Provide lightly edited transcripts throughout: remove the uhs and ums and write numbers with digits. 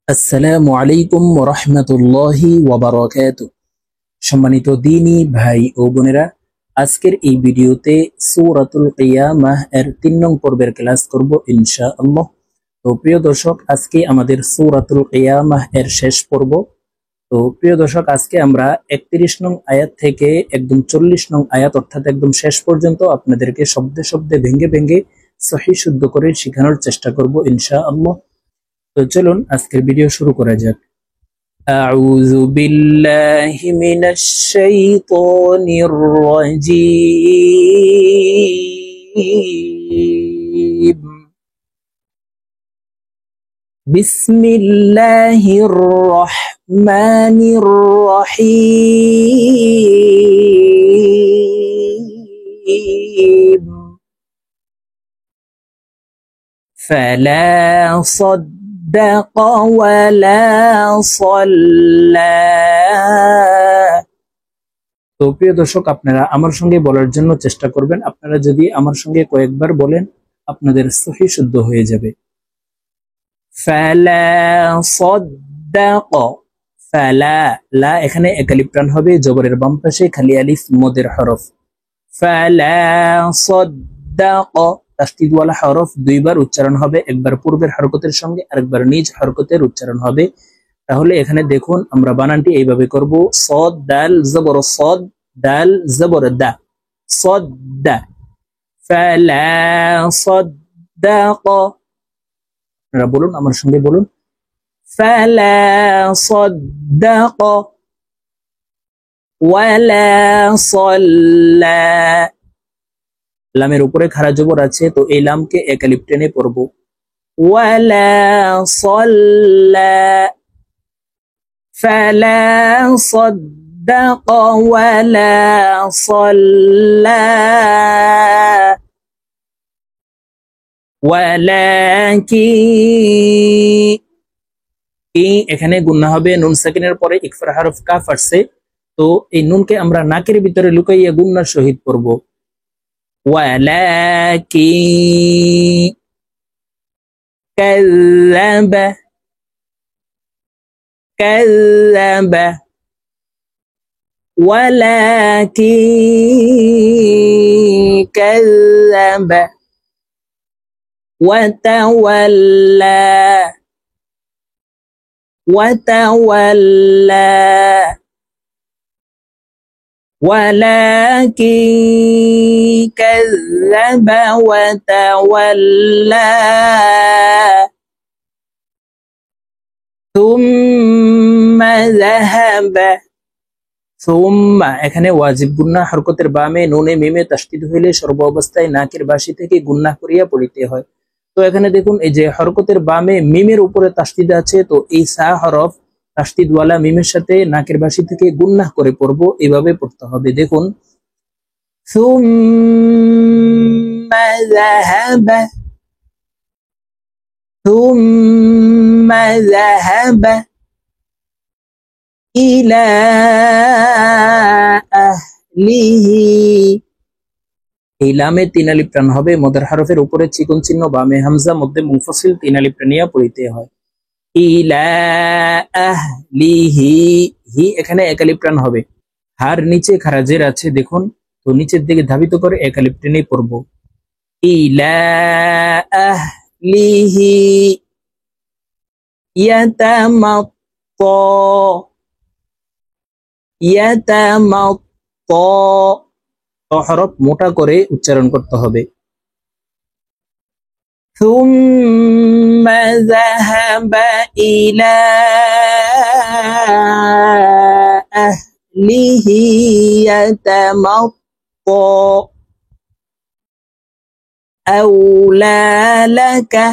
আসসালামু আলাইকুম ওয়া রাহমাতুল্লাহি ওয়া বারাকাতুহু। সম্মানিত দ্বীনী ভাই ও বোনেরা, আজকের এই ভিডিওতে সূরাতুল কিয়ামাহ এর ৩ নং পর্বের ক্লাস করব ইনশাআল্লাহ। তো প্রিয় দর্শক, আজকে আমাদের সূরাতুল কিয়ামাহ এর শেষ পর্ব। তো প্রিয় দর্শক, আজকে আমরা ৩১ নং আয়াত থেকে একদম ৪০ নং আয়াত অর্থাৎ একদম শেষ পর্যন্ত আপনাদেরকে শব্দে শব্দে ভেঙে ভেঙে সহিহ শুদ্ধ করে শেখানোর চেষ্টা করব ইনশাআল্লাহ। তো চলুন আজকের ভিডিও শুরু করা যাক। أعوذ بالله من الشيطان الرجيم. بسم الله الرحمن الرحيم. فلا صدق ولا صلى. তো প্রিয় দর্শক, আপনারা আমার সঙ্গে বলার জন্য চেষ্টা করবেন। আপনারা যদি আমার সঙ্গে কয়েকবার বলেন, আপনাদের সহিহ শুদ্ধ হয়ে যাবে। ফালা সাদ্দাক, ফালা, লা এখানে একালিফ টান হবে, জবরের বাম পাশে খালি আলিফ মদের হরফ। ফালা সাদ্দাক, তাসদীদ ওয়ালা হরফ দুইবার উচ্চারণ হবে, একবার পূর্বের হরকতের সঙ্গে আরেকবার নিজ হরকতের উচ্চারণ হবে। তাহলে এখানে দেখুন, আমরা বানানটি এইভাবে করব: সদ দাল জবর সদ, দাল জবর দা, সদ্দা। ফালা সাদ্দাক, আপনারা বলুন, আমার সঙ্গে বলুন। ফালা সাদ্দাক ওয়ালা সাল্লা। লামের উপরে খাড়া জবর আছে, তো এই লামকে একালিফ টেনে পড়ব। ওয়ালা সাল্লা, ফালা সাদ্দাক ওয়ালা সাল্লা ওয়ালাকিন, এখানে গুন্না হবে, নুন সাকিনের পরে ইকফার হরফ কাফ আসছে, তো এই নুনকে আমরা নাকের ভিতরে লুকাইয়া গুন্নার সহিত পড়ব। ওয়ালাকিন কাযযাবা, কাযযাবা, ওয়ালাকিন কাযযাবা ওয়াতাওয়াল্লা, ওয়াতাওয়াল্লা, ওয়ালাকিন কাযযাবা ওয়াতাওয়াল্লা সুম্মা যাহাবা। সুম্মা এখানে ওয়াজিব গুন্না হরকতের বামে নুনে মিমে তাসদীদ হইলে সর্ব অবস্থায় নাকের বাসি থেকে গুন্না করিয়া পড়িতে হয়। তো এখানে দেখুন, এই যে হরকতের বামে মিমের উপরে তাসদীদ আছে, তো এই সা হরফ তাসদীদ ওয়ালা মিমের সাথে নাকের বাসি থেকে গুন্নাহ করে পড়ব, এভাবে পড়তে হবে। দেখুন, সুম্মা যাহাবা, সুম্মা যাহাবা ইলা আহলিহি। এই লামে ৩ আলিফ টান হবে, মদের হরফের উপরে চিকন চিহ্ন, বামে হামজা, মধ্যে মুনফাসিল, ৩ আলিফ টানিয়া পড়িতে হয়। ইলা আহলিহি, হি এখানে এক আলিফ টান হবে, হার নিচে খারাজের আছে, দেখুন, তো নিচের দিকে ধাবিত করে এক আলিফ টেনে পড়ব। ইলা আহলিহি ইয়াতামাত্তা, ইয়াতামাত্তা, হরফ মোটা করে উচ্চারণ করতে হবে। সুম্মা যাহাবা ইলা আহলিহি ইয়াতামাত্তা আওলা লাকা,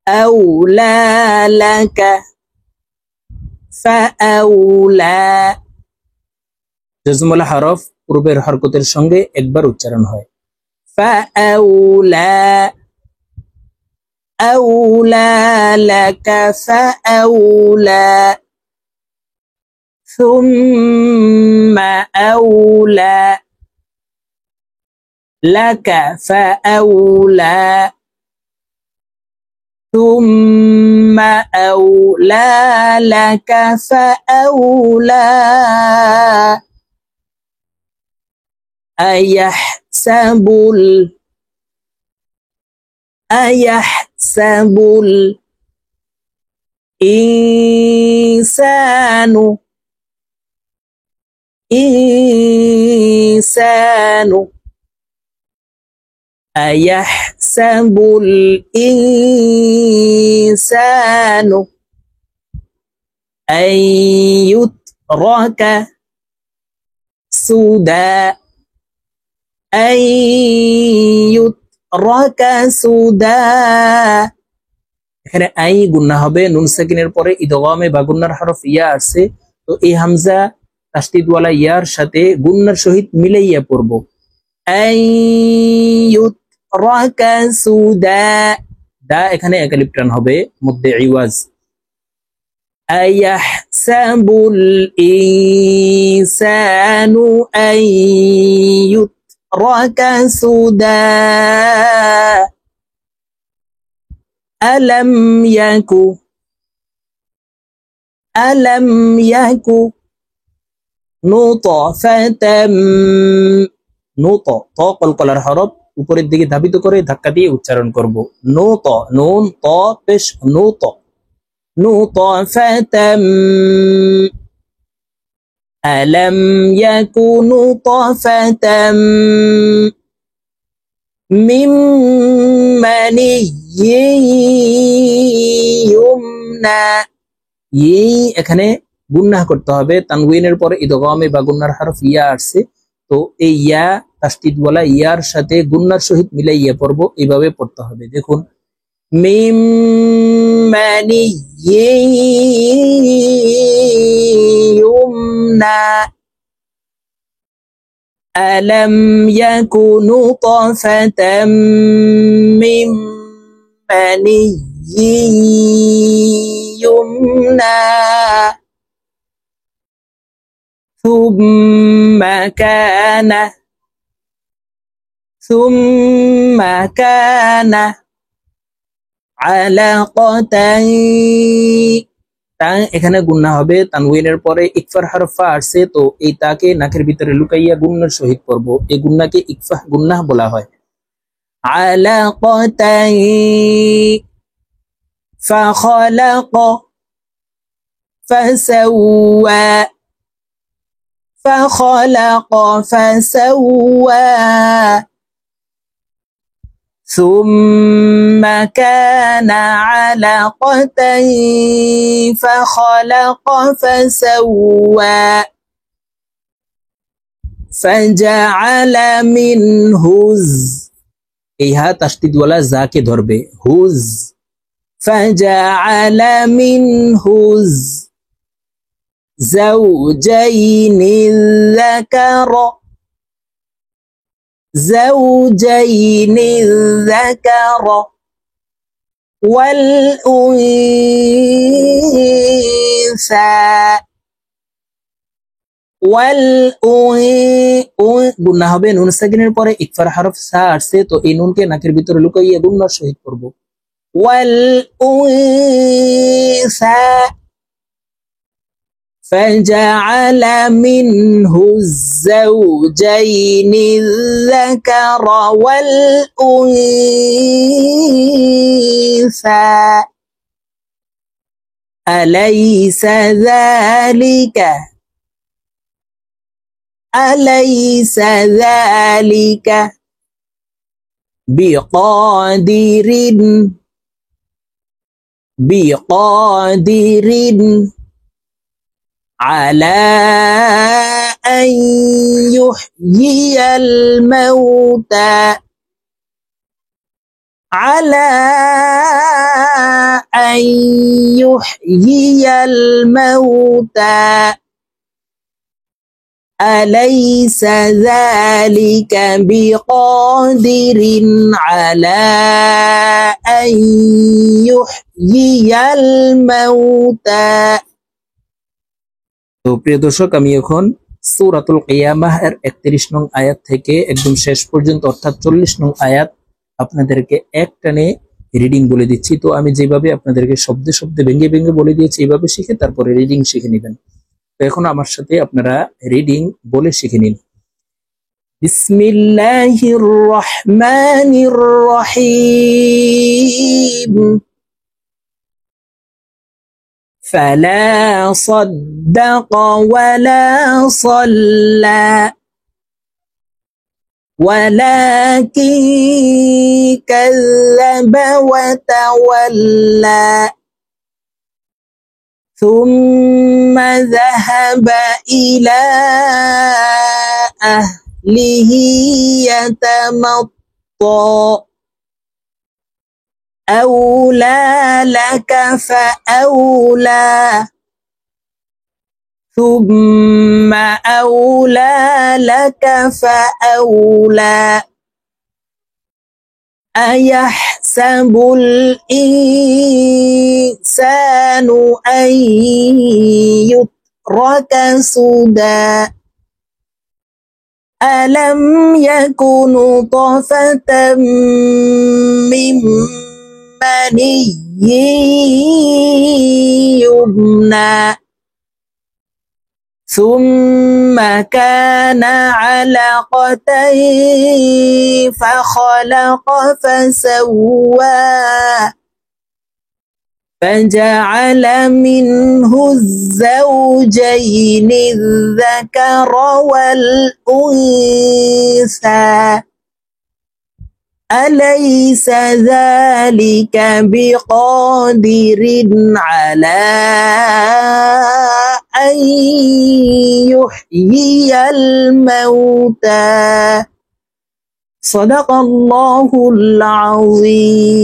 আওলা লাকা ফাআওলা। জজমুল হরফ পূর্বের হরকতের সঙ্গে একবার উচ্চারণ হয়। ফাআওলা, আওলা লাকা ফাআওলা সুম্মা আওলা লাকা ফাআওলা ثم فأولى لك فأولى أيحسب الإنسان أيحسب الإنسان أن يترك سدى أن يترك سدى এখানে আই গুন্না হবে নুন সাকিনের পরে ইদগামে বা গুন্নার হরফ ইয়া আছে তো এই হামজা তাসদীদ ওয়ালা ইয়ার সাথে গুন্নার সহিত মিলাইয়া পড়ব আই ইউতরাকা সুদা দা এখানে একালিফ টান হবে মধ্যে ইওয়াজ আয়াহসাবুল ইনসানু আন ইউতরাকা সুদা ألم يكو نطفة ত কলকলার হরফ উপরের দিকে ধাবিত করে ধাক্কা দিয়ে উচ্চারণ করব নুন ত পেশ নুতফাতাম ألم يكو نطفة من مني ইয়ুমনা এখানে গুন্নাহ করতে হবে তানউইনের পরে ইদগামে বা গুন্নার হরফ ইয়া আসছে তো এই ইয়া তাসদীদ ওয়ালা ইয়ার সাথে গুন্নার সহিত মিলাইয়া পড়ব এইভাবে পড়তে হবে দেখুন মিম মানি ইয়ুমনা ألم يكن نطفة من مني يمنى ثم كان علقة এখানে গুন্না হবে তানউইনের পরে ইকফার হরফা আসছে তো এই তাকে নাকের ভিতরে লুকাইয়া গুন্নার সহিত পড়ব এই গুন্নাকে ইকফাহ গুন্নাহ বলা হয় আলাকাতাই فخلق فسوى ثم كان علقة فخلق فسوى فجعل منه এই হা তাসদীদ ওয়ালা জাকে ধরবে হুজ فجعل منه زوجين الذكر গুন্না হবে নুন সাকিনের পরে ইকফার হরফ সা আসছে তো এই নুনকে নাকের ভিতরে লুকাইয়া গুন্নার সহিত পড়ব ওয়াল উনসা فجعل منه الزوجين الذكر والأنثى أليس ذلك بقادر على أن يحيي الموتى أليس ذلك بقادر على أن يحيي الموتى তো প্রিয় দর্শক আমি এখন সূরাতুল কিয়ামাহ এর 31 নং আয়াত থেকে একদম শেষ পর্যন্ত অর্থাৎ 40 নং আয়াত আপনাদেরকে এক টানে রিডিং বলে দিচ্ছি। তো আমি যেভাবে আপনাদেরকে শব্দে শব্দে ভেঙে ভেঙে বলে দিয়েছি, এইভাবে শিখে তারপরে রিডিং শিখে নেবেন। তো এখন আমার সাথে আপনারা রিডিং বলে শিখে নিন। বিসমিল্লাহির রহমানির রহিম। ফালা সাদ্দাকা ওয়ালা সাল্লা ولكن كذب وتولى ثم ذهب إلى أهله يتمطى أولى لك فأولى ثم أولى لك فأولى أيحسب الإنسان أن يترك سدى ألم يكن نطفة من مني يمنى ثم كان علقة فخلق فسوى فجعل منه الزوجين الذكر والأنثى أليس ذلك بقادر على أن يحيي الموتى صدق الله العظيم.